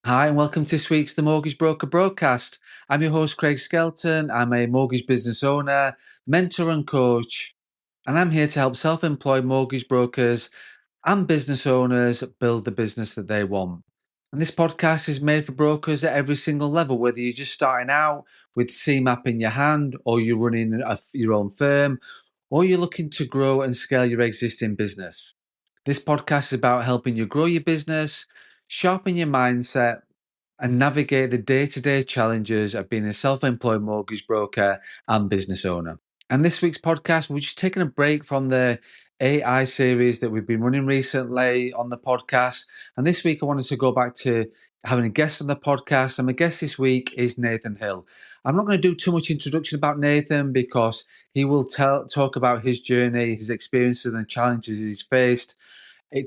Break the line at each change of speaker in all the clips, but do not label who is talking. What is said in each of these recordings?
Hi, and welcome to this week's The Mortgage Broker Broadcast. I'm your host, Craig Skelton. I'm a mortgage business owner, mentor, and coach, and I'm here to help self employed mortgage brokers and business owners build the business that they want. And this podcast is made for brokers at every single level, whether you're just starting out with CMAP in your hand, or you're running your own firm, or you're looking to grow and scale your existing business. This podcast is about helping you grow your business, sharpen your mindset, and navigate the day to day challenges of being a self employed mortgage broker and business owner. And this week's podcast, we're just taking a break from the AI series that we've been running recently on the podcast. And this week, I wanted to go back to having a guest on the podcast. And my guest this week is Nathan Hill. I'm not going to do too much introduction about Nathan because he will talk about his journey, his experiences, and the challenges he's faced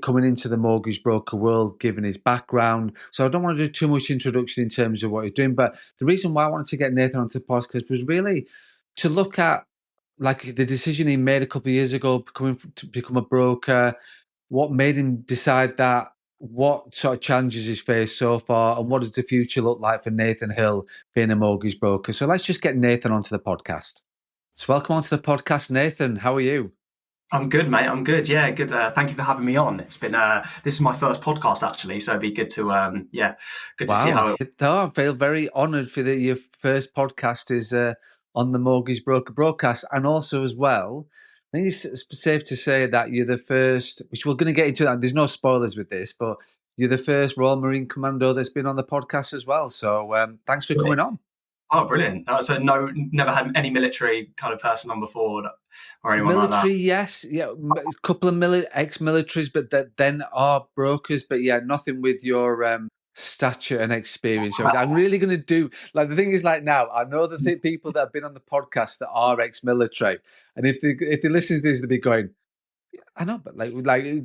coming into the mortgage broker world, given his background. So I don't want to do too much introduction in terms of what he's doing. But the reason why I wanted to get Nathan onto the podcast was really to look at like the decision he made a couple of years ago, to become a broker, what made him decide that, what sort of challenges he's faced so far, and what does the future look like for Nathan Hill being a mortgage broker. So let's just get Nathan onto the podcast. So welcome onto the podcast, Nathan. How are you?
I'm good, mate. I'm good. Yeah, good. Thank you for having me on. It's been this is my first podcast actually, so it'd be good to good to see
Wow.
how it.
I feel very honoured for that your first podcast is on the Mortgage Broker broadcast. And also as well, I think it's safe to say that you're the first, which we're going to get into that. There's no spoilers with this, but you're the first Royal Marine Commando that's been on the podcast as well. So thanks for coming on.
Oh, brilliant! So no, never had any military kind of person on before or anyone like that.
Military, yes. Yeah, a couple of ex-militaries, but that then are brokers. But yeah, nothing with your stature and experience. I'm really going to do, like, the thing is, like, now I know the people that have been on the podcast that are ex-military, and if they listen to this, they'll be going, I know, but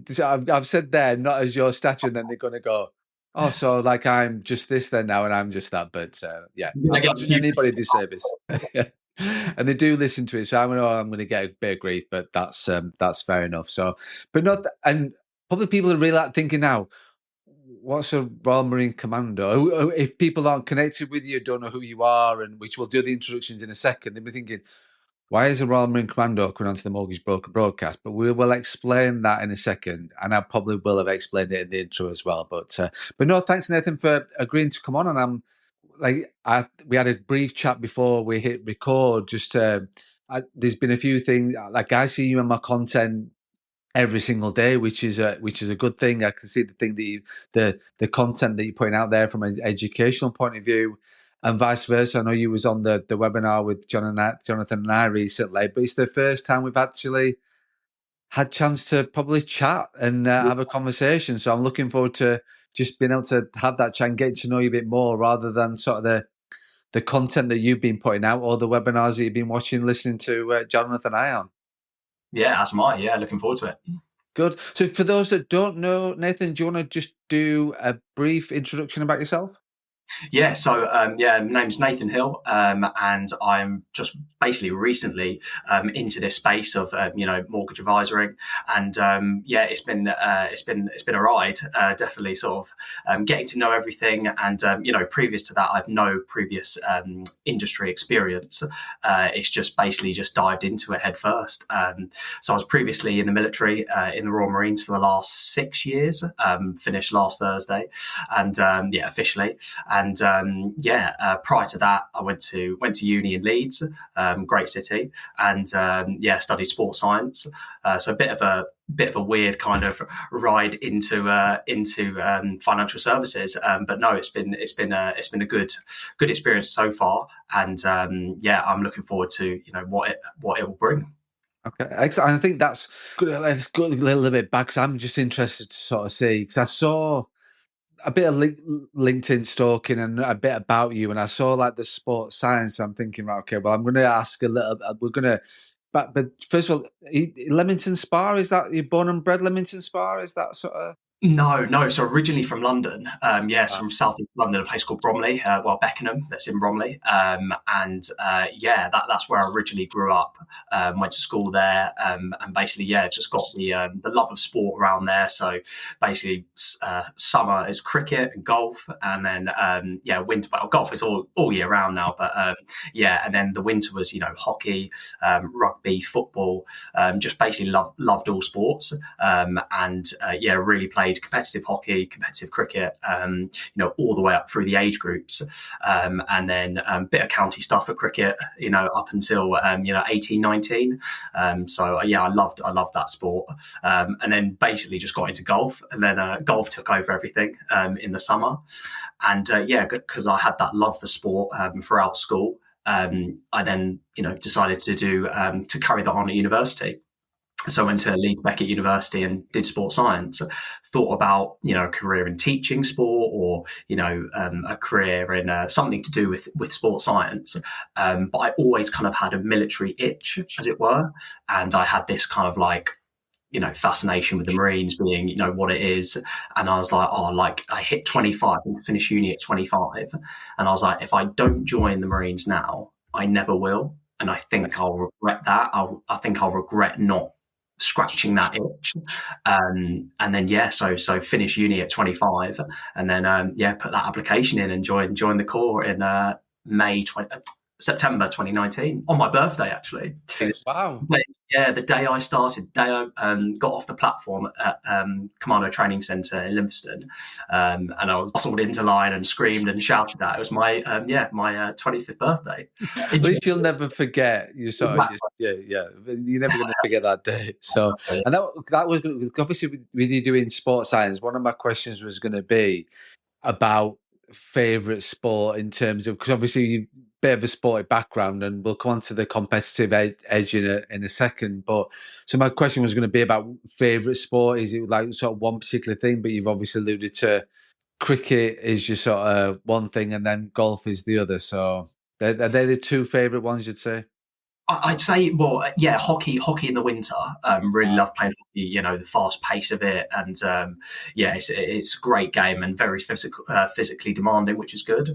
so I've said there, not as your stature, and then they're going to go, oh, so like I'm just this then now, and I'm just that. But yeah,
You're
I'm
gonna
not
get a
doing
few.
anybody a disservice. And they do listen to it, so I know I'm going to get a bit of grief, but that's fair enough. So, but not, and probably people are really like thinking now, what's a Royal Marine Commando? If people aren't connected with you, don't know who you are, and which we'll do the introductions in a second, they'll be thinking, why is a Royal Marine Commando coming onto the Mortgage Broker broadcast? But we will explain that in a second, and I probably will have explained it in the intro as well. But no, thanks Nathan for agreeing to come on. And we had a brief chat before we hit record. There's been a few things, like I see you in my content every single day, which is a good thing. I can see the thing that the content that you're putting out there from an educational point of view, and vice versa. I know you was on the webinar with Jonathan and I recently, but it's the first time we've actually had chance to probably chat and have a conversation. So I'm looking forward to just being able to have that chat and getting to know you a bit more, rather than sort of the content that you've been putting out or the webinars that you've been watching, listening to Jonathan and I on.
Yeah, that's mine. Yeah, looking forward to it.
Good. So for those that don't know, Nathan, do you want to just do a brief introduction about yourself?
Yeah, so my name's Nathan Hill, and I'm just basically recently into this space of mortgage advisory, and it's been a ride, definitely sort of getting to know everything, and previous to that, I've no previous industry experience. It's just basically just dived into it head first. So I was previously in the military in the Royal Marines for the last 6 years, finished last Thursday, and officially. And prior to that, I went to uni in Leeds, great city, and studied sports science. So a bit of a weird kind of ride into financial services, but no, it's been a good experience so far, and I'm looking forward to what it will bring.
Okay, excellent. I think that's good. Let's go a little bit back, because I'm just interested to sort of see, because I saw a bit of LinkedIn stalking and a bit about you, and I saw like the sports science. I'm thinking, right, okay, well, I'm going to ask a little. We're going to, but first of all, Leamington Spa, is that you're born and bred Leamington Spa? Is that sort of?
No. So originally from London, yes, from South East London, a place called Bromley, Beckenham, that's in Bromley, and yeah, that's where I originally grew up. Went to school there, and basically, yeah, just got the love of sport around there. So basically, summer is cricket and golf, and then yeah, winter. Well, golf is all year round now, but yeah, and then the winter was hockey, rugby, football. Just basically loved all sports, and yeah, really played competitive hockey, competitive cricket, all the way up through the age groups, and then bit of county stuff at cricket, up until 18, 19. So yeah, I loved that sport, and then basically just got into golf, and then golf took over everything in the summer, and yeah, because I had that love for sport throughout school. I then, decided to carry that on at university. So I went to Leeds Beckett University and did sports science. Thought about a career in teaching sport, or a career in something to do with sports science. But I always kind of had a military itch, as it were, and I had this kind of like fascination with the Marines being, what it is. And I was like, oh, like I hit 25 and finish uni at 25. And I was like, if I don't join the Marines now, I never will. And I think I'll regret that. I think I'll regret not scratching that itch. And then, yeah, so finish uni at 25, and then, yeah, put that application in and join the corps in September 2019, on my birthday, actually.
Wow.
Yeah, the day I started, day I got off the platform at Commando Training Centre in Livingston, and I was bustled into line and screamed and shouted at. It was my 25th birthday.
At least you'll never forget. You sort of, yeah. You're never going to forget that day. So, and that was obviously with you doing sports science. One of my questions was going to be about favorite sport in terms of, because obviously you've bit of a sporty background, and we'll come on to the competitive edge in a second. But so my question was going to be about favorite sport. Is it like sort of one particular thing? But you've obviously alluded to cricket is your sort of one thing, and then golf is the other. So are they the two favorite ones you'd say?
I'd say, well, yeah, hockey in the winter. Really love playing hockey. The fast pace of it, and yeah, it's a great game and very physically demanding, which is good.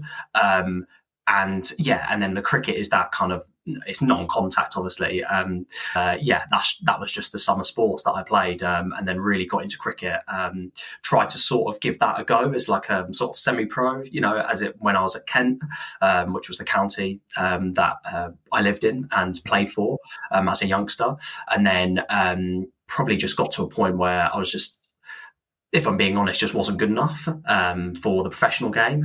And yeah, and then the cricket is that kind of, it's non-contact, obviously. Yeah, that was just the summer sports that I played, and then really got into cricket. Tried to sort of give that a go as like a sort of semi-pro, when I was at Kent, which was the county that I lived in and played for as a youngster, and then probably just got to a point where I was just, if I'm being honest, just wasn't good enough for the professional game,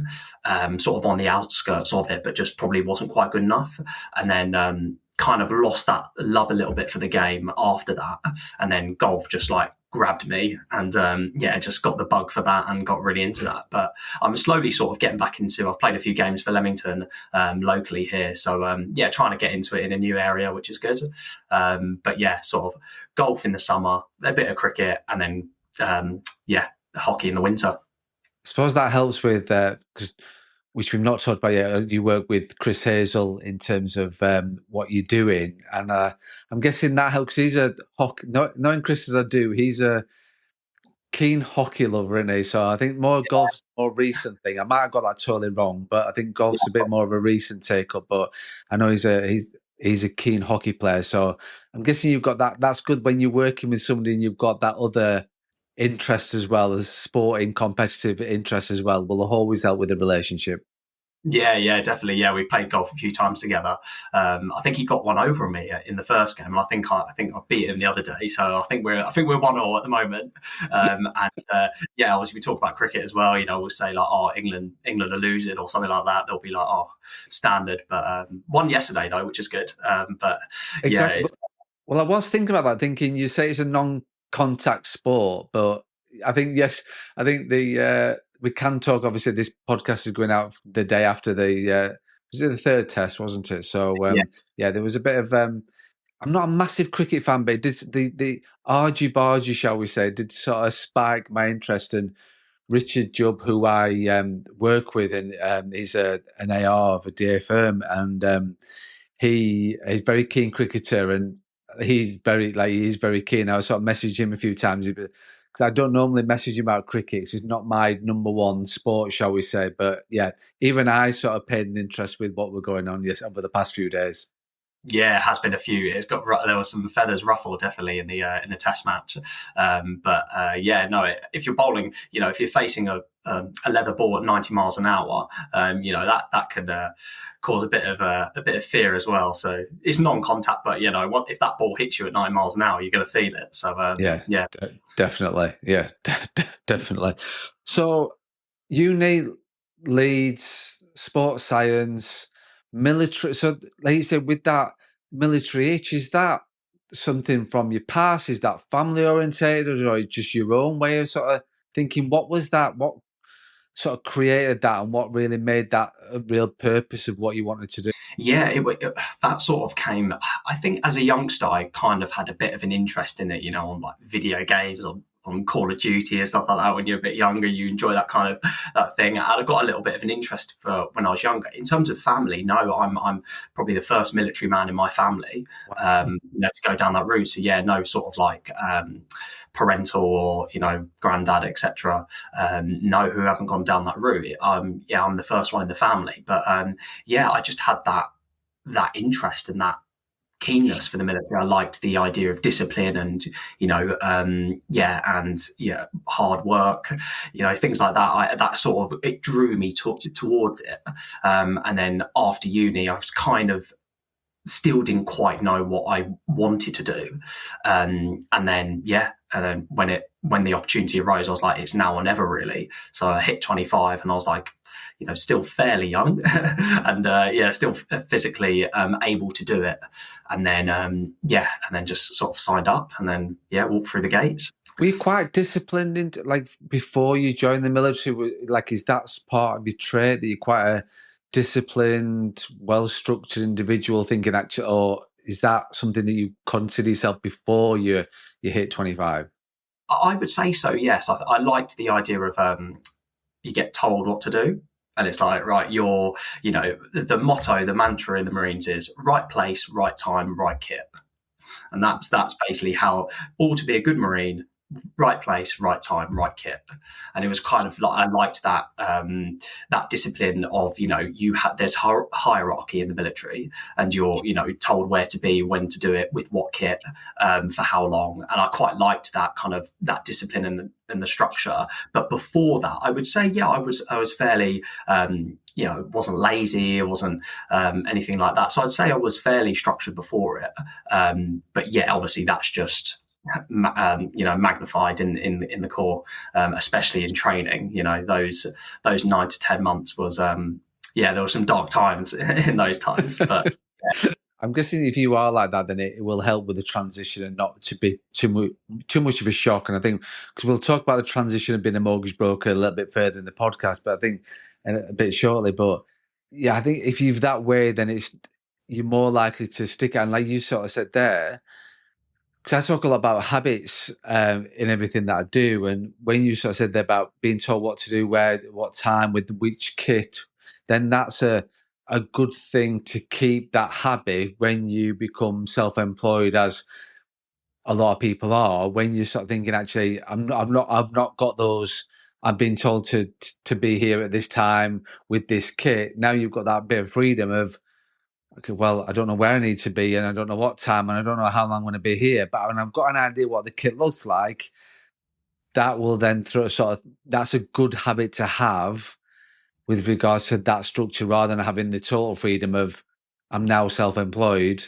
sort of on the outskirts of it, but just probably wasn't quite good enough. And then kind of lost that love a little bit for the game after that. And then golf just like grabbed me, and yeah, just got the bug for that and got really into that. But I'm slowly sort of getting back into, I've played a few games for Leamington locally here. So yeah, trying to get into it in a new area, which is good. But yeah, sort of golf in the summer, a bit of cricket, and then yeah, hockey in the winter.
I suppose that helps with because which we've not talked about yet. You work with Chris Hazel in terms of what you're doing, and I'm guessing that helps. He's a hockey. Knowing Chris as I do, he's a keen hockey lover, isn't he? So I think golf's a more recent thing. I might have got that totally wrong, but I think golf's a bit more of a recent take up. But I know he's a keen hockey player. So I'm guessing you've got that. That's good when you're working with somebody and you've got that other interest as well as sporting competitive interest as well. Will always help with the relationship.
Yeah, definitely. Yeah, we played golf a few times together. I think he got one over on me in the first game, and I think I beat him the other day. So I think we're 1-1 at the moment. And yeah, obviously we talk about cricket as well. We'll say like, oh, England are losing or something like that. They'll be like, oh, standard. But won yesterday though, which is good. But
exactly.
yeah.
Well, I was thinking about that, thinking you say it's a non-contact sport, but I think yes, I think we can talk. Obviously, this podcast is going out the day after the was it the third test, wasn't it? So yeah, there was a bit of. I'm not a massive cricket fan, but it did the argy bargy, shall we say, did sort of spike my interest. And Richard Jubb, who I work with, and he's an AR of a DA firm, and he's very keen cricketer, and he's very keen. I sort of messaged him a few times. because I don't normally message you about cricket. It's not my number one sport, shall we say. But yeah, even I sort of paid an interest with what were going on over the past few days.
Yeah, it has been a few. There were some feathers ruffled definitely in the test match, yeah, no. If you're bowling, if you're facing a leather ball at 90 miles an hour, that could cause a bit of fear as well. So it's non-contact, but if that ball hits you at 9 miles an hour, you're going to feel it. So
Yeah,
yeah.
definitely. Yeah, definitely. So uni leads sports science, military. So, like you said, with that military itch, is that something from your past? Is that family orientated, or just your own way of sort of thinking? What was that? What sort of created that, and what really made that a real purpose of what you wanted to do?
Yeah, that sort of came. I think as a youngster, I kind of had a bit of an interest in it, on like video games, on Call of Duty and stuff like that. When you're a bit younger, you enjoy that kind of that thing. And I got a little bit of an interest for when I was younger. In terms of family, no, I'm probably the first military man in my family to go down that route. So yeah, no sort of like parental or granddad, etc. No, who haven't gone down that route. I'm the first one in the family, but yeah, I just had that interest and that keenness for the military. I liked the idea of discipline and hard work, things like that. That sort of it drew me towards it. And then after uni, I was kind of still didn't quite know what I wanted to do. And then when the opportunity arose, I was like, it's now or never, really. So I hit 25 and I was like, still fairly young and still physically able to do it. And then just sort of signed up and then walked through the gates.
Were you quite disciplined into before you joined the military? Is that part of your trait that you're quite a disciplined, well-structured individual thinking actually, or is that something that you consider yourself before you hit 25?
I would say so, yes. I liked the idea of you get told what to do. And it's like, right, the motto, the mantra in the Marines is right place, right time, right kit. And that's basically how, to be a good Marine, right place, right time, right kit. And it was kind of like I liked that that discipline of there's hierarchy in the military, and you're told where to be, when to do it, with what kit, for how long. And I quite liked that kind of that discipline and the structure. But before that, I would say I was fairly wasn't lazy, it wasn't anything like that. So I'd say I was fairly structured before it. But yeah, obviously that's just magnified in the Corps, especially in training. Those 9 to 10 months was there were some dark times in those times. But
I'm guessing if you are like that, then it will help with the transition and not to be too much of a shock. And I think because we'll talk about the transition of being a mortgage broker a little bit further in the podcast, but I think a bit shortly. But yeah, I think if you've that way, then you're more likely to stick it. And like you sort of said there, because I talk a lot about habits in everything that I do. And when you sort of said there about being told what to do, where, what time, with which kit, then that's a good thing to keep that habit when you become self-employed, as a lot of people are. When you start thinking, actually, I've not got those. I'm being told to be here at this time with this kit. Now you've got that bit of freedom of, okay, well, I don't know where I need to be, and I don't know what time, and I don't know how long I'm going to be here. But when I've got an idea what the kit looks like, that will then that's a good habit to have with regards to that structure, rather than having the total freedom of, I'm now self-employed,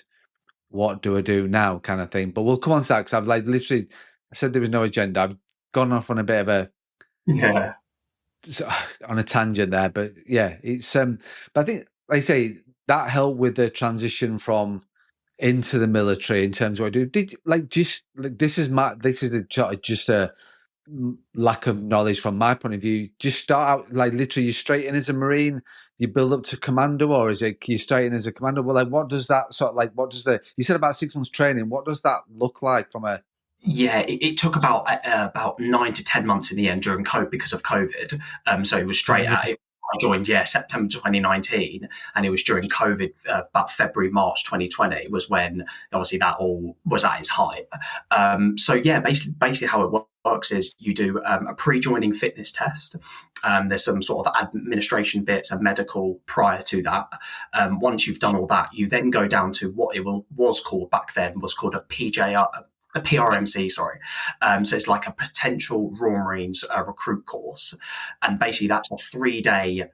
what do I do now, kind of thing. But we'll come on to that, because I've literally, I said there was no agenda. I've gone off on a bit of a on a tangent there, but yeah, it's but I think, like I say, that helped with the transition from into the military in terms of what I do. This is just a lack of knowledge from my point of view. Just start out literally you straight in as a Marine, you build up to commando, or is it you straight in as a commando? Well, what does that you said about 6 months training, what does that look like from a
it took about 9 to 10 months in the end during COVID, because of COVID. So it was straight out. I joined, yeah, September 2019, and it was during COVID, about February, March 2020 was when obviously that all was at its height. So yeah, basically how it works is you do a pre-joining fitness test. There's some sort of administration bits and medical prior to that. Once you've done all that, you then go down to what it was called back then was called a PRMC, sorry. So it's like a potential Royal Marines recruit course. And basically that's a 3-day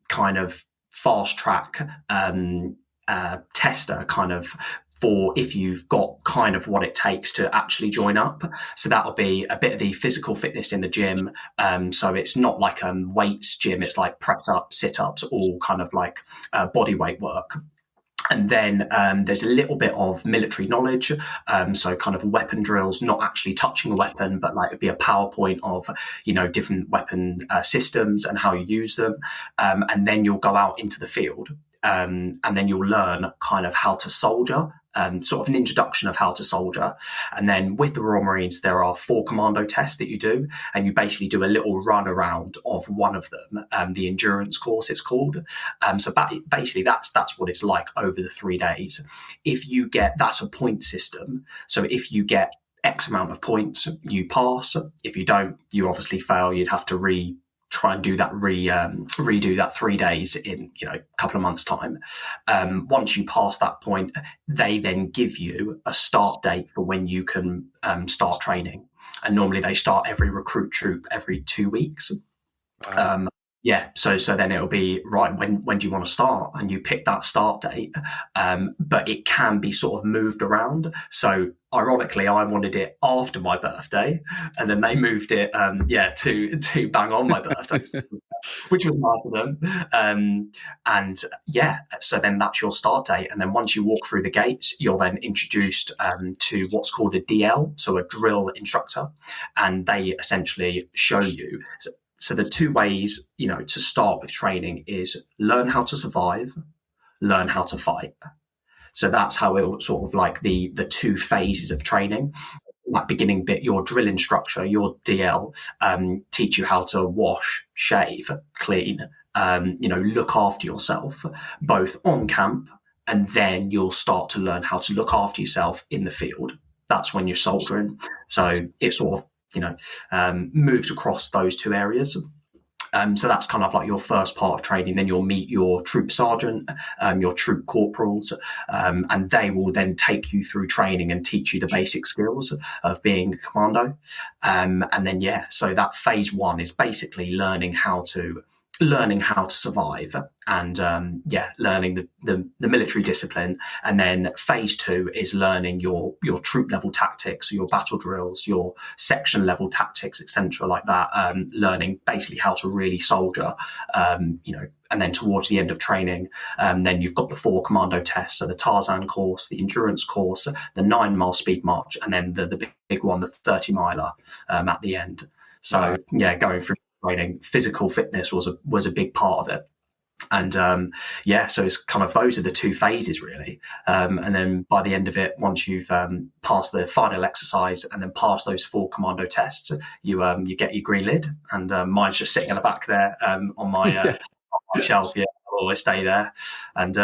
kind of fast track tester kind of for if you've got kind of what it takes to actually join up. So that'll be a bit of the physical fitness in the gym. So it's not like a weights gym. It's like press ups, sit ups, all kind of like body weight work. And then there's a little bit of military knowledge, so kind of weapon drills, not actually touching a weapon, but like it'd be a PowerPoint of, different weapon systems and how you use them. And then you'll go out into the field, and then you'll learn kind of how to soldier. Sort of an introduction of how to soldier. And then with the Royal Marines, there are 4 commando tests that you do, and you basically do a little run around of one of them, the endurance course it's called. So basically that's what it's like over the 3 days. If you get, that's a point system. So if you get X amount of points, you pass. If you don't, you obviously fail. You'd have to try and do that redo that 3 days in a couple of months time. Once you pass that point, they then give you a start date for when you can start training, and normally they start every recruit troop every 2 weeks.
Wow.
So then it'll be right, when do you want to start, and you pick that start date, but it can be sort of moved around. So ironically, I wanted it after my birthday, and then they moved it to bang on my birthday, which was nice of them. So then that's your start date, and then once you walk through the gates, you're then introduced to what's called a DL, so a drill instructor, and they essentially show you. So the 2 ways, to start with training is learn how to survive, learn how to fight. So that's how it sort of like the 2 phases of training. That beginning bit, your drill instructor, your DL, teach you how to wash, shave, clean, look after yourself, both on camp, and then you'll start to learn how to look after yourself in the field. That's when you're soldiering. So it sort of moves across those 2 areas. So that's kind of like your first part of training. Then you'll meet your troop sergeant, your troop corporals, and they will then take you through training and teach you the basic skills of being a commando. And then, so that phase 1 is basically learning how to survive and learning the military discipline. And then phase 2 is learning your troop level tactics, your battle drills, your section level tactics, etc., like that. Learning basically how to really soldier, and then towards the end of training, then you've got the 4 commando tests, so the Tarzan course, the endurance course, the 9-mile speed march, and then the big one, the 30-miler at the end. So going through training, physical fitness was a big part of it. And so it's kind of, those are the 2 phases really. And then by the end of it, once you've passed the final exercise and then passed those 4 commando tests, you get your green lid. And mine's just sitting in the back there on my, on my shelf. Yeah, I'll always stay there. And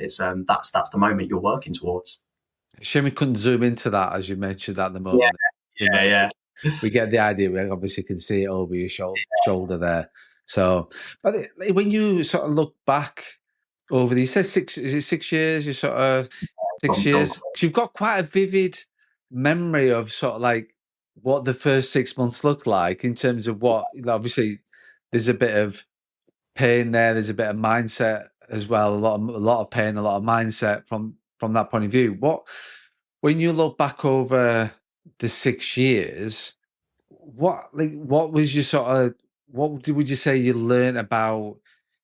it's that's the moment you're working towards.
Shame we couldn't zoom into that as you mentioned at the moment.
Yeah.
We get the idea. We obviously can see it over your shoulder there. So, but when you sort of look back over you said 6, is it 6 years? You sort of 6 years. 'Cause you've got quite a vivid memory of sort of like what the first 6 months looked like in terms of what, obviously there's a bit of pain there. There's a bit of mindset as well. A lot of pain, a lot of mindset from that point of view. When you look back over the 6 years, what was your sort of, would you say you learned about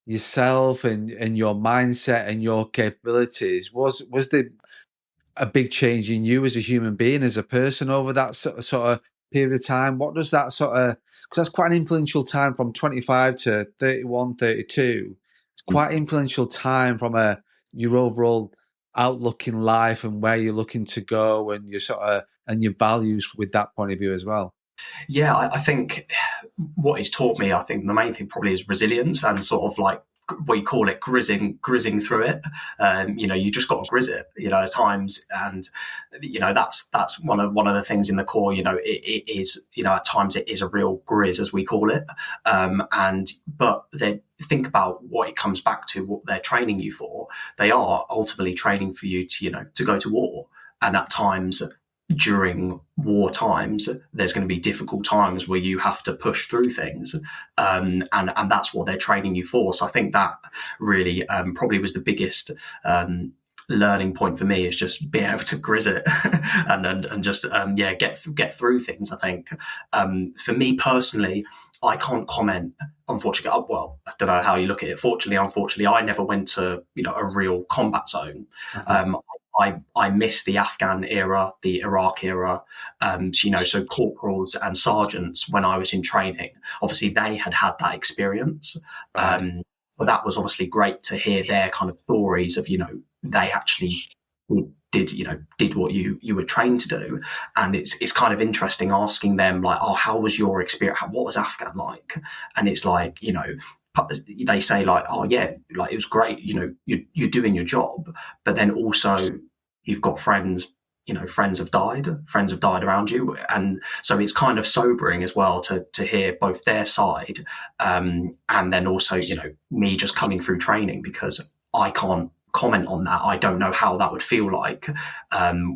yourself and your mindset and your capabilities? Was there a big change in you as a human being, as a person over that sort of period of time? What does that sort of, because that's quite an influential time from 25 to 31, 32. It's quite influential time from your overall outlook in life and where you're looking to go and your sort of, and your values with that point of view as well.
Yeah, I think what he's taught me, I think the main thing probably is resilience and sort of like we call it grizzing through it. You just got to grizz it, at times, and that's one of the things in the core. It is, at times it is a real grizz as we call it, and but they think about what it comes back to, what they're training you for. They are ultimately training for you to go to war, and at times during war times, there's going to be difficult times where you have to push through things, and that's what they're training you for. So I think that really probably was the biggest learning point for me, is just being able to grizz it and just get through things. I think for me personally, I can't comment, unfortunately. Well, I don't know how you look at it. Fortunately, unfortunately, I never went to a real combat zone.
Uh-huh.
I miss the Afghan era, the Iraq era. So corporals and sergeants, when I was in training, obviously they had that experience.
Right.
But that was obviously great to hear their kind of stories of, they actually did what you were trained to do. And it's kind of interesting asking them, like, oh, how was your experience? What was Afghan like? And it's like, they say like, oh yeah, like it was great. You're doing your job, but then also you've got friends. Friends have died around you, and so it's kind of sobering as well to hear both their side, and then also me just coming through training, because I can't comment on that. I don't know how that would feel like,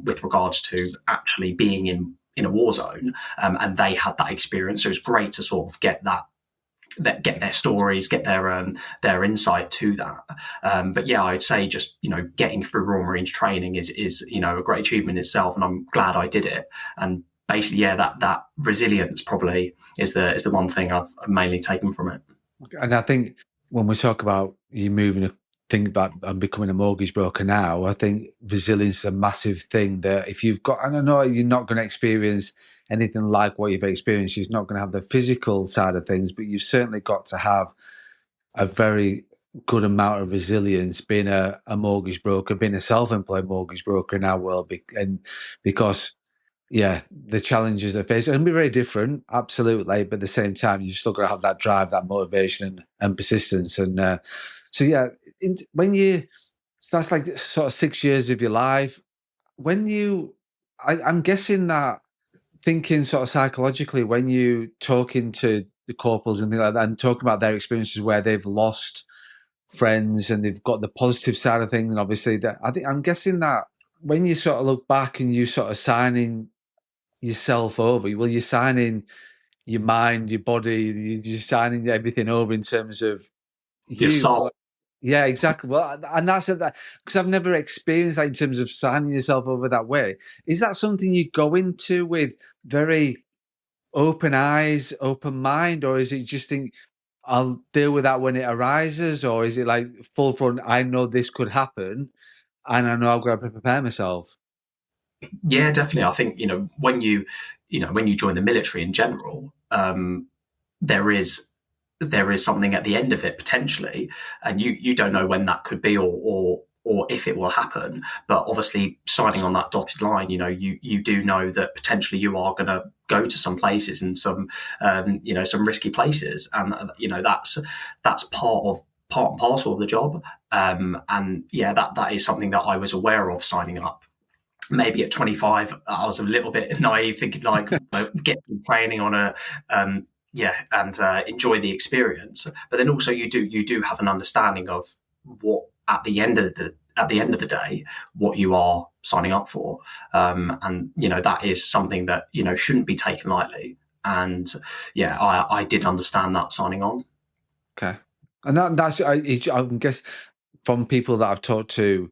with regards to actually being in a war zone, and they had that experience. So it's great to sort of get get their stories, get their insight to that. But yeah, I'd say just getting through Royal Marines training is a great achievement in itself, and I'm glad I did it. And basically, yeah, that resilience probably is the one thing I've mainly taken from it.
And I think when we talk about you moving, think about and becoming a mortgage broker now, I think resilience is a massive thing. That if you've got, and I know you're not going to experience anything like what you've experienced, you're not going to have the physical side of things, but you've certainly got to have a very good amount of resilience being a mortgage broker, being a self-employed mortgage broker in our world, and because yeah, the challenges they face are going to be very different, absolutely. But at the same time, you've still got to have that drive, that motivation, and persistence. And so, yeah, so that's like sort of 6 years of your life. When I'm guessing that thinking sort of psychologically, when you talking to the corporals and things like that, and talking about their experiences where they've lost friends and they've got the positive side of things, and obviously that I'm guessing that when you sort of look back and you sort of signing yourself over. Well, you're signing your mind, your body, you're signing everything over in terms of
Your
you.
soul.
Yeah, exactly. Well, and that's that because I've never experienced that in terms of signing yourself over that way. Is that something you go into with very open eyes, open mind, or is it just think I'll deal with that when it arises, or is it like full front? I know this could happen, and I know I've got to prepare myself.
Yeah, definitely. I think when you join the military in general, there is there is something at the end of it potentially, and you don't know when that could be, or if it will happen. But obviously, signing on that dotted line, you do know that potentially you are going to go to some places and some risky places, and that's part and parcel of the job. And yeah, that is something that I was aware of signing up. Maybe at 25, I was a little bit naive, thinking like, get training on and enjoy the experience. But then also you do have an understanding of what at the end of the day what you are signing up for, and that is something that shouldn't be taken lightly. And yeah, I did understand that signing on.
Okay, and that's I guess from people that I've talked to,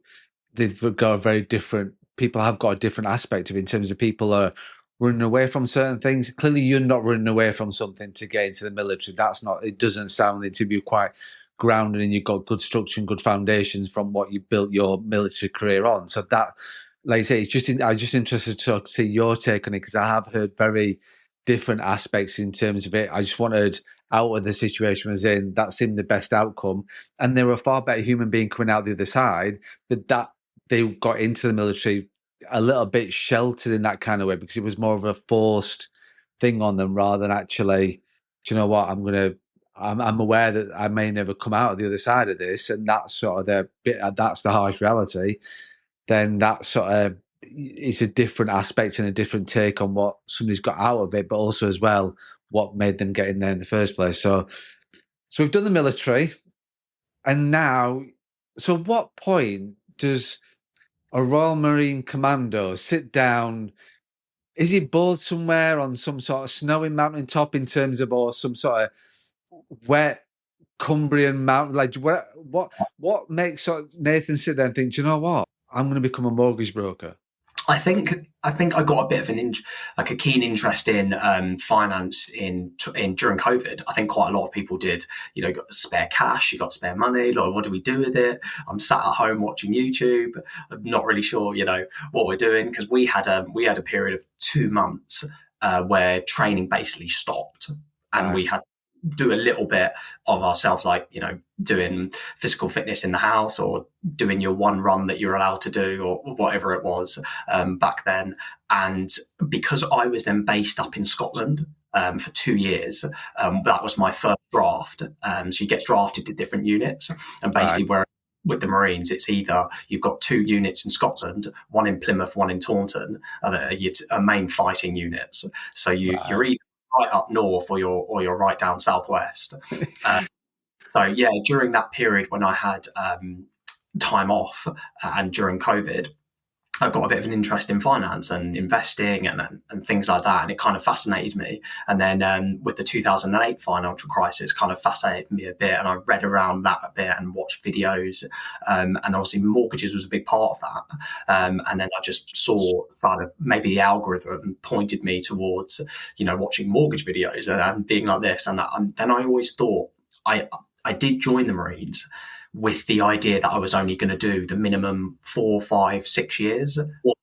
they've got a very different. People have got a different aspect of it in terms of people are running away from certain things. Clearly, you're not running away from something to get into the military. That's not. It doesn't sound it to be quite grounded, and you've got good structure and good foundations from what you built your military career on. So that, like I say, I'm just interested to see your take on it because I have heard very different aspects in terms of it. I just wanted out of the situation I was in. That seemed the best outcome, and they were a far better human being coming out the other side. But that they got into the military a little bit sheltered in that kind of way because it was more of a forced thing on them rather than actually, do you know what, I'm aware that I may never come out of the other side of this, and that's sort of the bit, that's the harsh reality. Then that sort of is a different aspect and a different take on what somebody's got out of it, but also as well what made them get in there in the first place. So we've done the military, and now, so what point does a Royal Marine Commando sit down? Is he bored somewhere on some sort of snowy mountaintop in terms of, or some sort of wet Cumbrian mountain? Like, what makes sort of Nathan sit there and think, do you know what? I'm going to become a mortgage broker.
I think I got a bit of a keen interest in finance in during COVID. I think quite a lot of people did. You know, got spare cash, you got spare money. Like, what do we do with it? I'm sat at home watching YouTube. I'm not really sure, you know, what we're doing, because we had a period of 2 months where training basically stopped, and we had do a little bit of ourselves, like, you know, doing physical fitness in the house or doing your one run that you're allowed to do or whatever it was back then. And because I was then based up in Scotland for 2 years, that was my first draft. So you get drafted to different units, and basically where with the Marines, it's either you've got 2 units in Scotland, one in Plymouth, one in Taunton, are main fighting units. So you're either right up north or you're right down southwest. So yeah, during that period when I had time off and during COVID, I got a bit of an interest in finance and investing and things like that, and it kind of fascinated me. And then with the 2008 financial crisis, kind of fascinated me a bit, and I read around that a bit and watched videos. And obviously, mortgages was a big part of that. And then I just saw sort of maybe the algorithm pointed me towards, you know, watching mortgage videos and being like this. And then I always thought I did join the Marines with the idea that I was only going to do the minimum 4, 5, 6 years,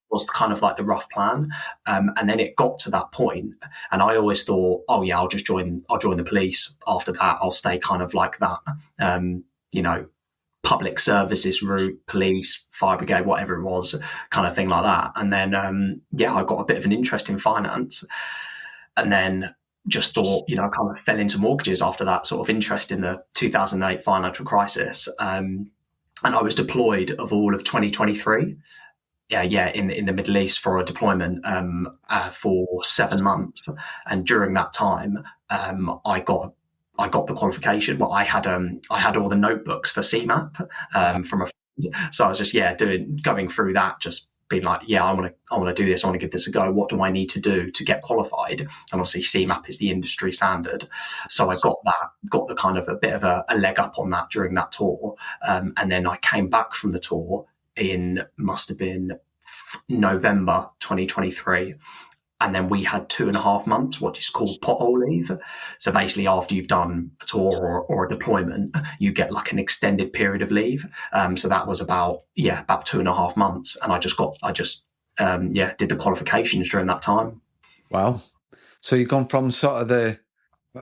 was kind of like the rough plan. And then it got to that point, and I always thought, oh yeah, I'll join the police. After that, I'll stay kind of like that, you know, public services route, police, fire brigade, whatever it was, kind of thing like that. And then, yeah, I got a bit of an interest in finance, and then just thought, you know, I kind of fell into mortgages after that sort of interest in the 2008 financial crisis. And I was deployed of all of 2023. In the Middle East for a deployment for 7 months. And during that time, I got the qualification. Well, I had all the notebooks for CMAP from a friend. So I was just going through that, just being like, yeah, I want to do this. I want to give this a go. What do I need to do to get qualified? And obviously CMAP is the industry standard. So I got the kind of a bit of a leg up on that during that tour. And then I came back from the tour in, must have been November 2023. And then we had 2.5 months, what is called pothole leave. So basically, after you've done a tour or a deployment, you get like an extended period of leave. So that was about 2.5 months, and I just did the qualifications during that time.
Wow! So you've gone from sort of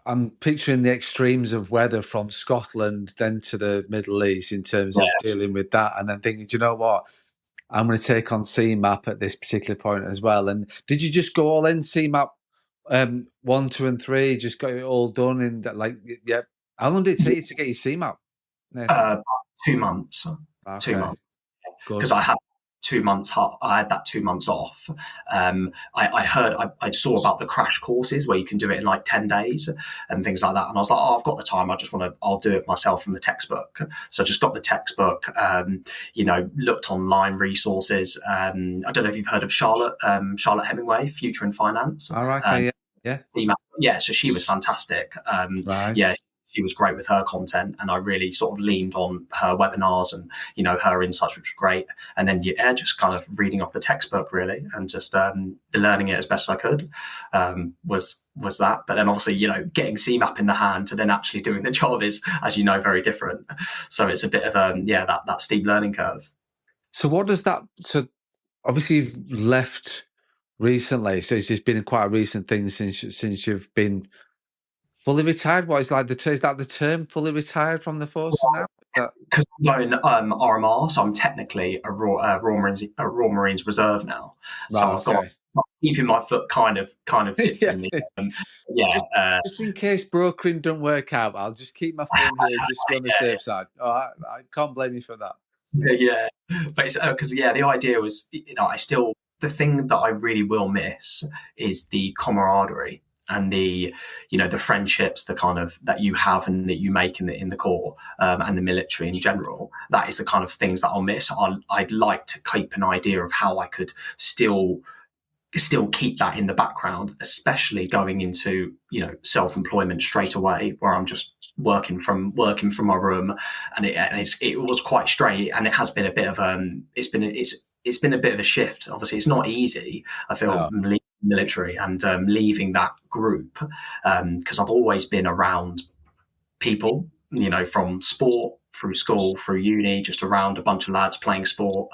I'm picturing the extremes of weather from Scotland then to the Middle East in terms of dealing with that, and then thinking, do you know what? I'm going to take on CMAP at this particular point as well. And did you just go all in CMAP 1, 2, and 3? Just got it all done in that? Like, yeah. How long did it take you to get your CMAP?
2 months.
Okay.
2 months. Because I had 2 months. I had that 2 months off. I saw about the crash courses where you can do it in like 10 days and things like that. And I was like, oh, I've got the time. I'll do it myself from the textbook. So I just got the textbook, looked online resources. I don't know if you've heard of Charlotte Hemingway, Future in Finance.
All right. Yeah.
Yeah. So she was fantastic.
Right.
Yeah. She was great with her content, and I really sort of leaned on her webinars and, you know, her insights, which was great. And then, just kind of reading off the textbook really, and just learning it as best I could was that. But then obviously, you know, getting CMAP in the hand to then actually doing the job is, as you know, very different. So it's a bit of that steep learning curve.
So what does that? So obviously you've left recently, so it's just been quite a recent thing since you've been fully retired. What is like is that the term, fully retired from the forces now?
Because I'm going RMR, so I'm technically a Royal Marines Reserve now.
Right,
so I've got keeping my foot kind of dipped
Yeah.
in the yeah.
Just just in case brokering don't work out, I'll just keep my phone here just to be on the
Yeah,
safe side. Oh, I can't blame you for that.
yeah. But it's because the idea was, I still, the thing that I really will miss is the camaraderie and the friendships, the kind of that you have and that you make in the Corps, and the military in general. That is the kind of things that I'll miss. I'd like to keep an idea of how I could still keep that in the background, especially going into self-employment straight away, where I'm just working from my room, and it was quite straight, and it has been a bit of it's been a bit of a shift. Obviously, it's not easy. I feel
No.
leaving the military and leaving that group, because I've always been around people, from sport through school, through uni, just around a bunch of lads playing sport,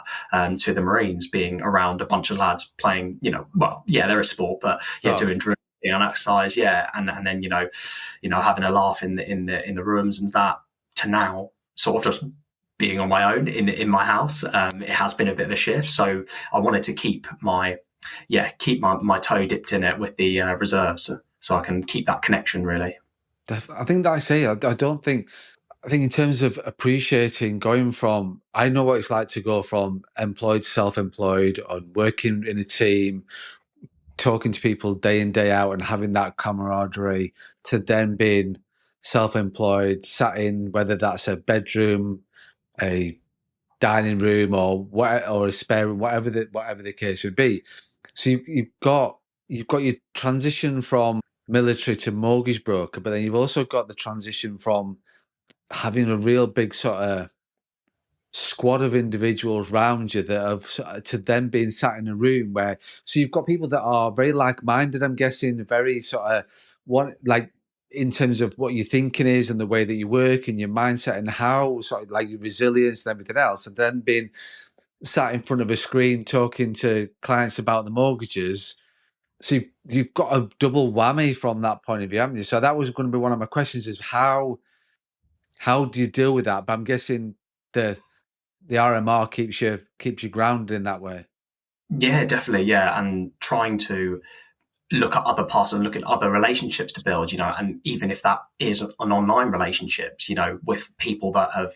to the Marines being around a bunch of lads playing, well, yeah, they're a sport, but yeah,
Oh,
doing drilling and exercise, yeah, and then having a laugh in the rooms and that, to now sort of just being on my own in my house. It has been a bit of a shift, so I wanted to keep my toe dipped in it with the reserves, so I can keep that connection really.
I think that I say I don't think. I think in terms of appreciating going from, I know what it's like to go from employed to self-employed, on working in a team, talking to people day in, day out, and having that camaraderie, to then being self-employed, sat in, whether that's a bedroom, a dining room, or a spare room, whatever the case would be. So you've got your transition from military to mortgage broker, but then you've also got the transition from having a real big sort of squad of individuals around you that have, to them being sat in a room where, so you've got people that are very like-minded, I'm guessing, very sort of what, like, in terms of what your thinking is and the way that you work and your mindset and how sort of like your resilience and everything else, and then being sat in front of a screen talking to clients about the mortgages. So you've got a double whammy from that point of view, haven't you? So that was going to be one of my questions: is how do you deal with that? But I'm guessing the RMR keeps you grounded in that way.
Yeah, definitely. Yeah, and trying to look at other parts and look at other relationships to build, and even if that is an online relationships, with people that have,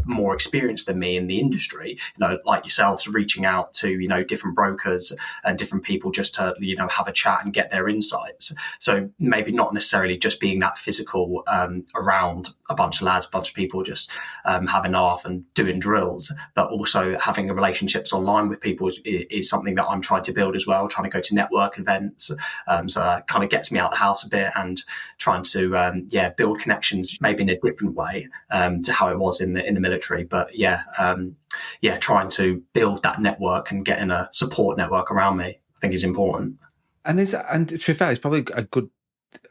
more experience than me in the industry, like yourselves, reaching out to, different brokers and different people just to, have a chat and get their insights. So maybe not necessarily just being that physical, around a bunch of lads, a bunch of people just having a laugh and doing drills, but also having relationships online with people is something that I'm trying to build as well, trying to go to network events. So it kind of gets me out of the house a bit and trying to build connections maybe in a different way, to how it was in the military. But trying to build that network and getting a support network around me, I think, is important.
And to be fair, it's probably a good.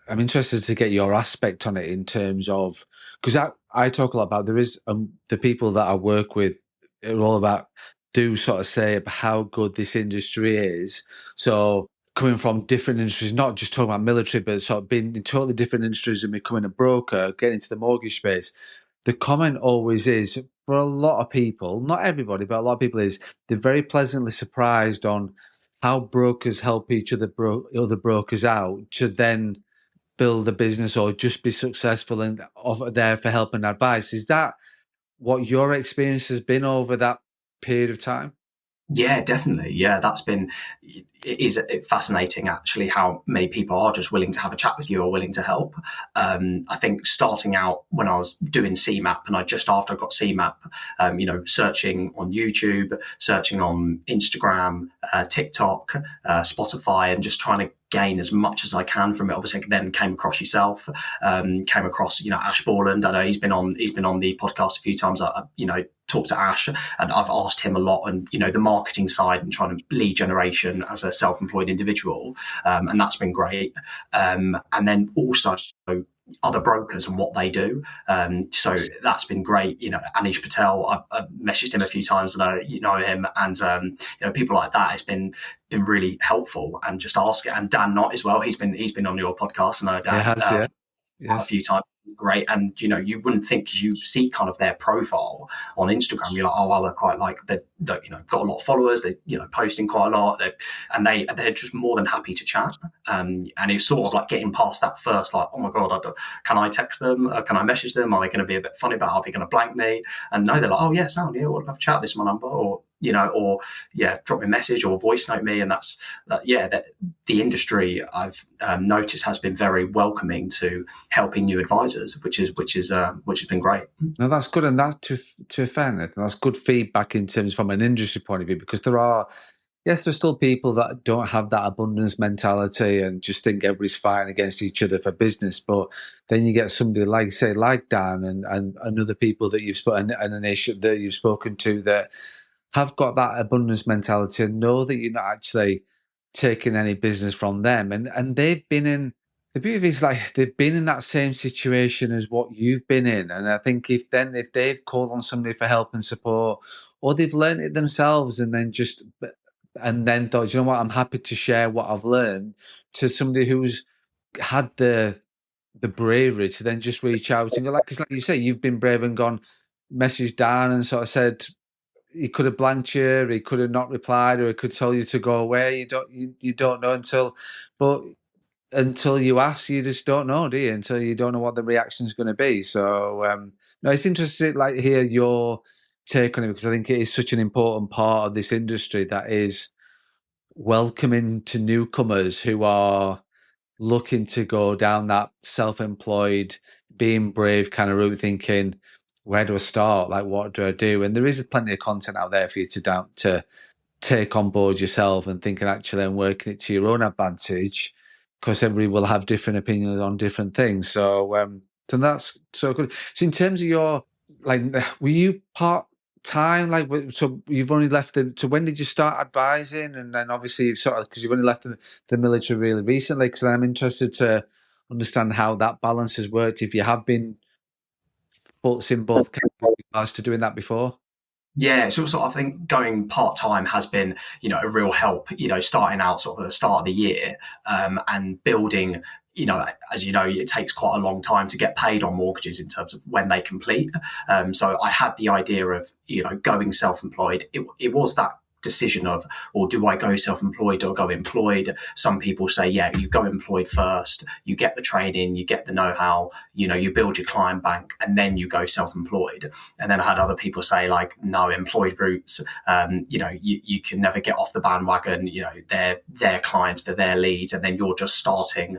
I'm interested to get your aspect on it in terms of, because I talk a lot about, there is the people that I work with are all about, do sort of say about how good this industry is. So coming from different industries, not just talking about military, but sort of being in totally different industries and becoming a broker, getting into the mortgage space, the comment always is, for a lot of people, not everybody, but a lot of people, is they're very pleasantly surprised on how brokers help each other brokers out to then build a business or just be successful and offer there for help and advice. Is that what your experience has been over that period of time?
Yeah, definitely. Yeah, it is fascinating actually how many people are just willing to have a chat with you or willing to help. I think starting out when I was doing CMAP, and just after I got CMAP, searching on YouTube, searching on Instagram, TikTok, Spotify, and just trying to gain as much as I can from it. Obviously, I then came across yourself, came across Ash Borland. I know he's been on the podcast a few times. Talked to Ash, and I've asked him a lot on the marketing side and trying to lead generation as a self-employed individual, and that's been great. And then also other brokers and what they do. So that's been great. Anish Patel, I've messaged him a few times, and I know him, and people like that has been really helpful. And just ask it. And Dan Knott as well. He's been on your podcast, and I know
It
Dan.
has, yeah.
quite a
Yes.
few times. Great. And you wouldn't think, because you see kind of their profile on Instagram, you're like, oh well, they're quite like they got a lot of followers, they posting quite a lot, they're just more than happy to chat. And it's sort of like getting past that first, like, oh my god, can I text them, can I message them, are they going to be a bit funny about, are they going to blank me? And no, they're like, oh yeah, sound, yeah, we'll have a chat, this is my number, or or yeah, drop me a message or voice note me. And that's that the industry, I've noticed, has been very welcoming to helping new advisors, which has been great.
No, that's good, and that's to a fairness, and that's good feedback in terms from an industry point of view, because there's still people that don't have that abundance mentality and just think everybody's fighting against each other for business. But then you get somebody like, say, like Dan and other people that you've spoken and an issue that you've spoken to that have got that abundance mentality and know that you're not actually taking any business from them, and they've been in. The beauty of it is, like, they've been in that same situation as what you've been in, and I think if they've called on somebody for help and support, or they've learned it themselves and then thought, you know what, I'm happy to share what I've learned to somebody who's had the bravery to then just reach out and go, like, because like you say, you've been brave and gone, messaged Dan and sort of said, he could have blanked you, he could have not replied, or he could tell you to go away. You don't know until you ask, you just don't know, do you? Until you don't know what the reaction is going to be. So no, it's interesting, like, hear your take on it, because I think it is such an important part of this industry that is welcoming to newcomers who are looking to go down that self-employed, being brave kind of route, thinking, where do I start? Like, what do I do? And there is plenty of content out there for you to take on board yourself, and thinking actually and working it to your own advantage, because everybody will have different opinions on different things. So that's so good. So in terms of your, like, were you part time? Like, so you've only left so when did you start advising? And then obviously you've sort of, because you've only left the military really recently, because I'm interested to understand how that balance has worked, if you have been butts in both camps with regards to doing that before.
Yeah, so I think going part time has been, a real help. Starting out sort of at the start of the year, and building. As you know, it takes quite a long time to get paid on mortgages in terms of when they complete. So I had the idea of, going self-employed. It was that decision of, or do I go self-employed or go employed? Some people say, yeah, you go employed first, you get the training, you get the know-how, you build your client bank, and then you go self-employed. And then I had other people say, like, no, employed routes, you can never get off the bandwagon. They're their clients, they're their leads, and then you're just starting.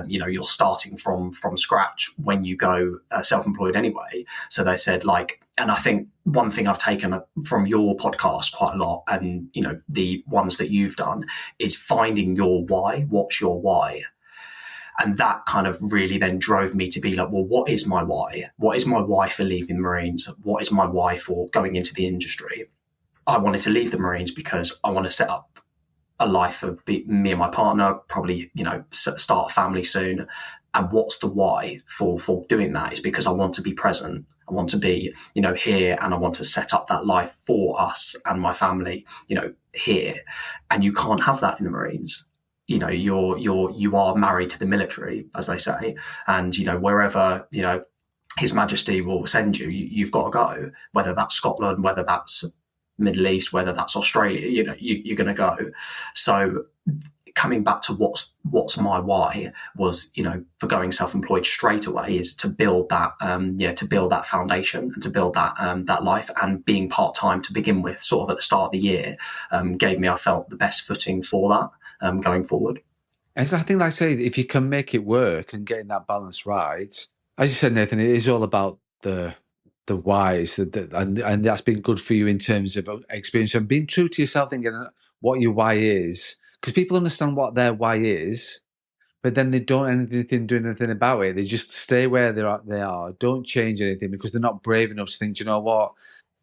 You're starting from scratch when you go self-employed anyway. So they said, like, and I think one thing I've taken from your podcast quite a lot, and the ones that you've done, is finding your why. What's your why? And that kind of really then drove me to be like, well, what is my why? What is my why for leaving the Marines? What is my why for going into the industry? I wanted to leave the Marines because I want to set up a life for me and my partner, probably, start a family soon. And what's the why for doing that? Is because I want to be present. I want to be, here, and I want to set up that life for us and my family, here. And you can't have that in the Marines. You are married to the military, as they say, and wherever His Majesty will send you, you've got to go. Whether that's Scotland, whether that's Middle East, whether that's Australia, you're going to go. So coming back to what's my why was, for going self-employed straight away, is to build that, to build that foundation and to build that life. And being part-time to begin with, sort of at the start of the year, gave me, I felt, the best footing for that going forward.
And so I think, like I say, if you can make it work and getting that balance right, as you said, Nathan, it is all about the whys, and that's been good for you in terms of experience and being true to yourself, thinking what your why is, because people understand what their why is, but then they don't do anything about it. They just stay where they are, don't change anything, because they're not brave enough to think, you know what,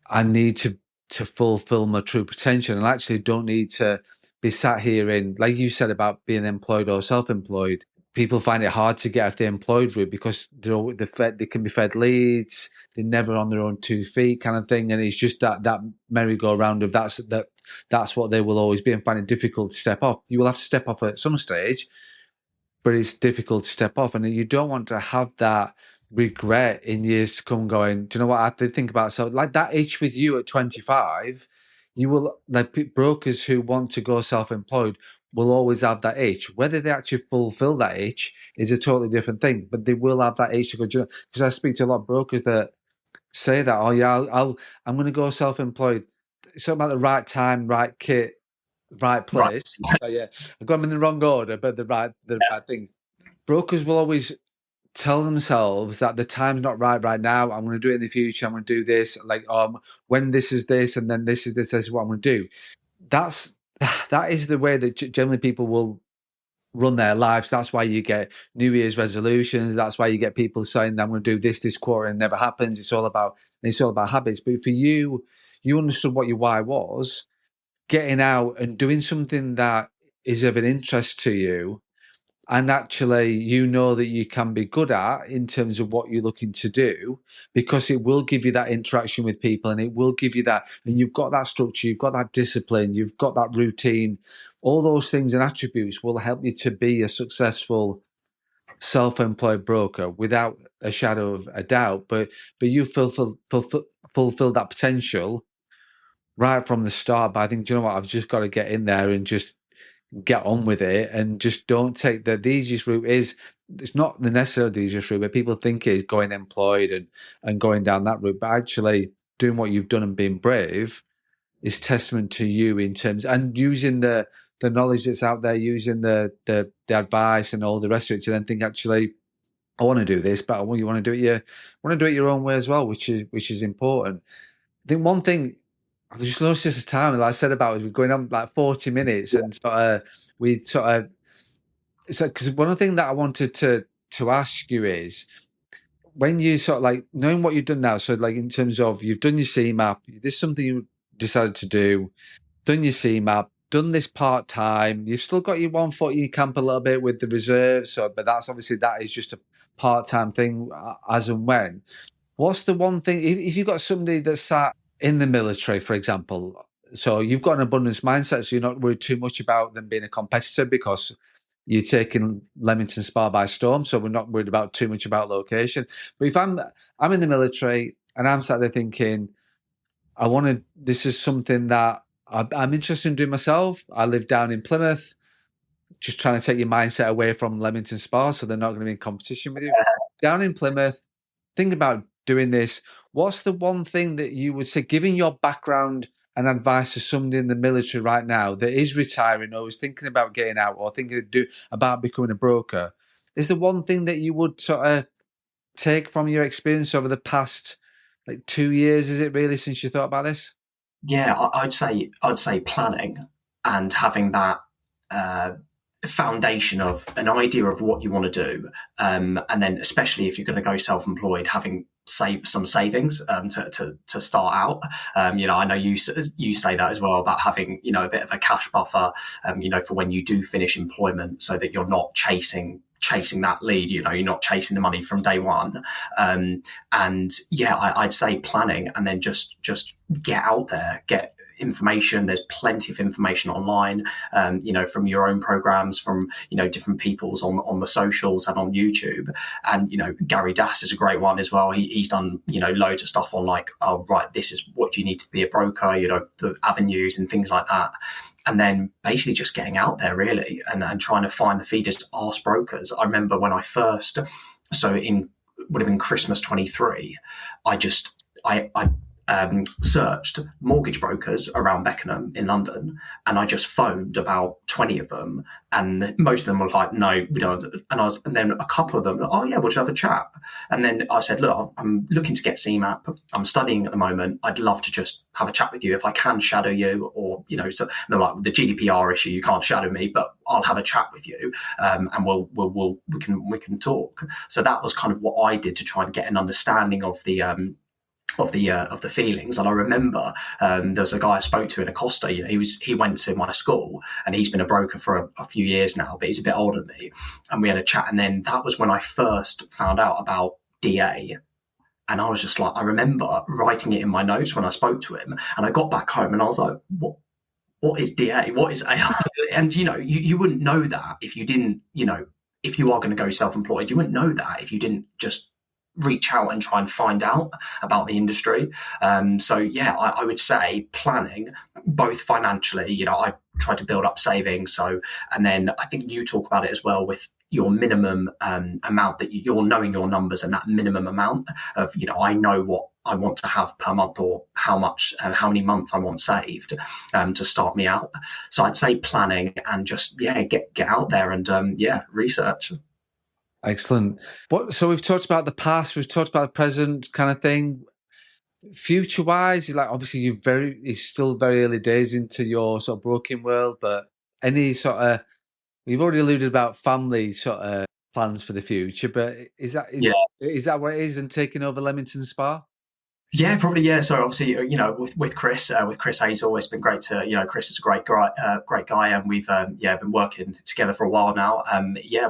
I need to fulfill my true potential, and actually don't need to be sat here in, like you said about being employed or self-employed. People find it hard to get off the employed route because they can be fed leads, they're never on their own 2 feet, kind of thing, and it's just that merry-go-round of that's what they will always be, and find it difficult to step off. You will have to step off at some stage, but it's difficult to step off, and you don't want to have that regret in years to come going, do you know what I did think about? So like that age with you at 25, you will, like brokers who want to go self-employed will always have that itch. Whether they actually fulfill that itch is a totally different thing, but they will have that itch to go, because I speak to a lot of brokers that say that, oh yeah, I'm going to go self-employed. It's something about the right time, right kit, right
Right.
place. Yeah, I got them in the wrong order, but the right thing. Brokers will always tell themselves that the time's not right now. I'm going to do it in the future. I'm going to do this. Like, when this is this, and then this is this. This is what I'm going to do. That is the way that generally people will run their lives. That's why you get New Year's resolutions. That's why you get people saying, "I'm going to do this quarter," and it never happens. It's all about habits. But for you, you understood what your why was, getting out and doing something that is of an interest to you, and actually you know that you can be good at in terms of what you're looking to do, because it will give you that interaction with people, and it will give you that, and you've got that structure, you've got that discipline, you've got that routine. All those things and attributes will help you to be a successful self-employed broker without a shadow of a doubt. But you fulfill that potential right from the start. But I think, do you know what, I've just got to get in there and just get on with it, and just don't take the easiest route. It's not the necessarily the easiest route, but people think it is going employed and going down that route. But actually doing what you've done and being brave is testament to you in terms, and using the knowledge that's out there, using the advice and all the rest of it, to then think, actually, I want to do this, but you want to do it your own way as well, which is important. I think one thing I've just noticed this time, like I said about, we're going on like 40 minutes, and because one of the things that I wanted to ask you is, when you sort of like knowing what you've done now, so like in terms of you've done your CMAP, this is something you decided to do, done your CMAP, done this part time, you've still got your one foot in your camp a little bit with the reserves, but that's obviously, that is just a part time thing as and when. What's the one thing, if you've got somebody that's sat in the military, for example, so you've got an abundance mindset, so you're not worried too much about them being a competitor because you're taking Leamington Spa by storm, so we're not worried about too much about location. But if I'm in the military and I'm sat there thinking, this is something that I'm interested in doing myself. I live down in Plymouth, just trying to take your mindset away from Leamington Spa, so they're not going to be in competition with you. Down in Plymouth, think about doing this. What's the one thing that you would say, giving your background and advice to somebody in the military right now that is retiring or is thinking about getting out or thinking about becoming a broker? Is the one thing that you would sort of take from your experience over the past like 2 years, is it really, since you thought about this?
Yeah, I'd say planning and having that foundation of an idea of what you want to do, and then especially if you're going to go self-employed, having some savings to start out. I know you say that as well, about having a bit of a cash buffer, for when you do finish employment, so that you're not chasing that lead. You're not chasing the money from day one. And yeah, I'd say planning, and then just get out there, get information. There's plenty of information online, from your own programs, from different people's on the socials and on YouTube. And Gary Das is a great one as well. He's done loads of stuff on, like, oh right, this is what you need to be a broker, the avenues and things like that. And then basically just getting out there really, and trying to find the feeders to ask brokers. I remember when I first, would have been Christmas 23, I searched mortgage brokers around Beckenham in London, and I just phoned about 20 of them, and most of them were like, no, we don't. And then a couple of them were like, oh yeah, we'll just have a chat. And then I said, look, I'm looking to get CMAP. I'm studying at the moment. I'd love to just have a chat with you if I can shadow you, or so they're like, the GDPR issue, you can't shadow me, but I'll have a chat with you, and we can talk. So that was kind of what I did to try and get an understanding of the feelings. And I remember there was a guy I spoke to in Acosta. He went to my school, and he's been a broker for a few years now, but he's a bit older than me. And we had a chat, and then that was when I first found out about DA. And I was just like, I remember writing it in my notes when I spoke to him, and I got back home and I was like, what is DA? What is AI? And you wouldn't know that if you didn't if you are going to go self-employed, you wouldn't know that if you didn't just reach out and try and find out about the industry. So yeah, I would say planning, both financially. I try to build up savings. So, and then I think you talk about it as well with your minimum amount that you're knowing your numbers, and that minimum amount of, I know what I want to have per month, or how much and how many months I want saved to start me out. So I'd say planning, and just get out there and research.
Excellent. So we've talked about the past, we've talked about the present kind of thing. Future wise, like obviously it's still very early days into your sort of broking world, but any sort of, you've already alluded about family sort of plans for the future, but
Yeah.
is that what it is, and taking over Leamington Spa?
Yeah, probably. Yeah. So obviously, with Chris, Hayes, always been great to, Chris is a great guy, and we've been working together for a while now.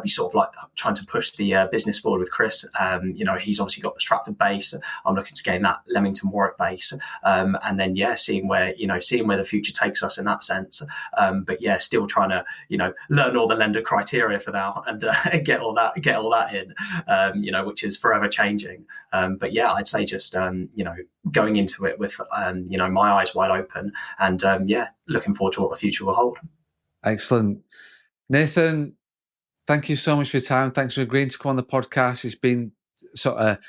We sort of like trying to push the business forward with Chris. He's obviously got the Stratford base. I'm looking to gain that Leamington Warwick base, and then seeing where the future takes us in that sense. But yeah, still trying to learn all the lender criteria for now, and get all that in, which is forever changing. But yeah, I'd say just going into it with my eyes wide open, and looking forward to what the future will hold.
Excellent. Nathan, thank you so much for your time. Thanks for agreeing to come on the podcast. It's been sort of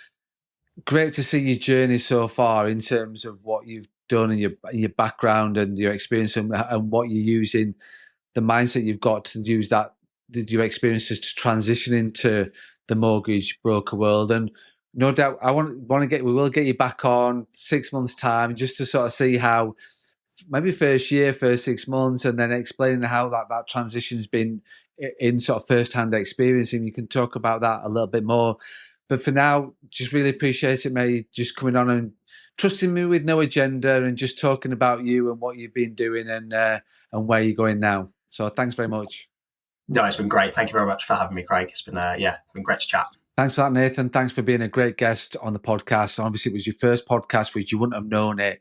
great to see your journey so far in terms of what you've done, and your background and your experience, and what you're using, the mindset you've got to use your experiences to transition into the mortgage broker world. And no doubt, we will get you back on 6 months' time, just to sort of see how, maybe first 6 months, and then explaining how that transition's been in sort of first-hand experience, and you can talk about that a little bit more. But for now, just really appreciate it, mate, just coming on and trusting me with no agenda, and just talking about you and what you've been doing, and where you're going now. So thanks very much.
No, it's been great. Thank you very much for having me, Craig. It's been been great to chat.
Thanks for that, Nathan. Thanks for being a great guest on the podcast. Obviously, it was your first podcast, which you wouldn't have known it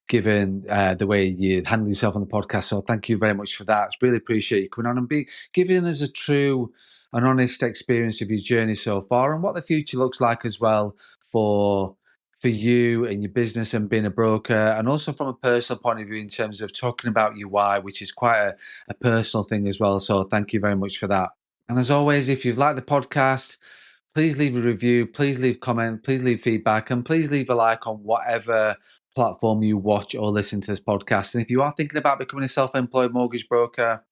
given the way you handle yourself on the podcast. So thank you very much for that. Really appreciate you coming on and giving us a true and honest experience of your journey so far, and what the future looks like as well for you and your business and being a broker, and also from a personal point of view in terms of talking about your why, which is quite a personal thing as well. So thank you very much for that. And as always, if you've liked the podcast, please leave a review, please leave comment, please leave feedback, and please leave a like on whatever platform you watch or listen to this podcast. And if you are thinking about becoming a self-employed mortgage broker,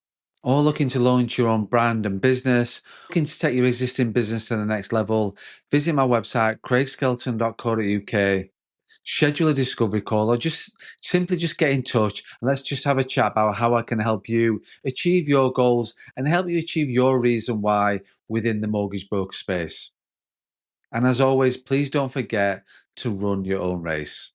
or looking to launch your own brand and business, looking to take your existing business to the next level, visit my website, craigskelton.co.uk. Schedule a discovery call, or just simply get in touch, and let's just have a chat about how I can help you achieve your goals and help you achieve your reason why within the mortgage broker space. And as always, please don't forget to run your own race.